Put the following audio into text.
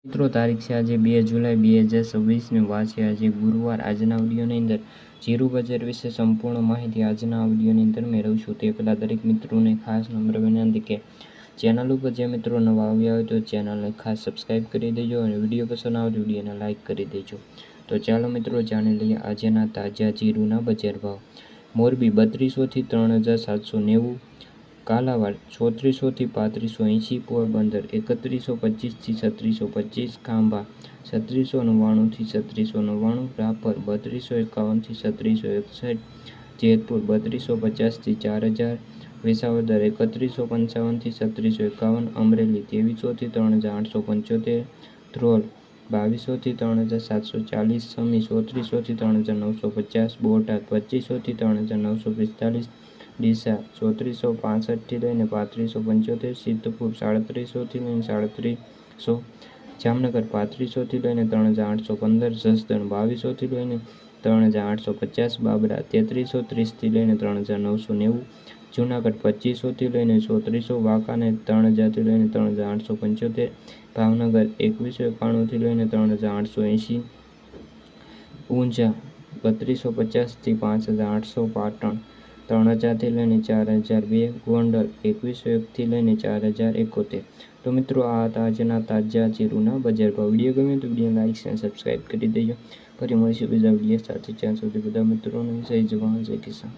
મિત્રો તારીખ છે આજે 2 જુલાઈ 2026 વાર છે આજે ગુરુવાર। આજના વિડીયોની અંદર જીરું બજાર વિશે સંપૂર્ણ માહિતી આજના વિડીયોની અંદર મેળવશું। તે પહેલાં દરેક મિત્રોને ખાસ નમ્ર વિનંતી કે ચેનલ ઉપર જે મિત્રો નવા આવ્યા હોય તો ચેનલને ખાસ સબસ્ક્રાઈબ કરી દેજો અને વિડીયો પસંદ આવે તો વિડીયોને લાઇક કરી દેજો। તો ચાલો મિત્રો જાણી લઈએ આજના તાજા જીરુના બજાર ભાવ। મોરબી 3200 થી 3790, કાલાવાડ 3400 થી 3580, પોરબંદર 3125 થી 3625, ખાંભા 3699 થી 3699, રાપર 3251 થી 3661, જેતપુર 3250 થી 4000, વિસાવદર 3155 થી 3651, અમરેલી 2300 થી 3875, ધ્રોલ 2200 થી 3740, સમી 3400 થી 3950, બોટાદ 2500 થી 3945, ડીસા 3465 થી લઈને 3575, સિદ્ધપુર 3700 થી લઈને 3700, જામનગર 3500 થી લઈને 3815, જસદણ 2200 થી લઈને 3850, બાબરા 3330 થી લઈને 3990, જૂનાગઢ 2500 થી લઈને 3400, વાંકાનેર 3000 થી લઈને 3875, ભાવનગર 2191 થી લઈને 3880, ઊંઝા 3250 થી 5800, પાટણ 3000 થી લઈને 4002, ગોંડલ 2101 થી લઈને 4071। તો મિત્રો આ હતા આજના તાજા જીરુના બજાર ભાવ। વિડીયો ગમે તો વિડીયો લાઇક અને સબસ્ક્રાઈબ કરી દેજો। ફરી મળીશું બીજા વિડીયો સાથે। ત્યાં સુધી બધા મિત્રોને જય જવાન જય કિસાન।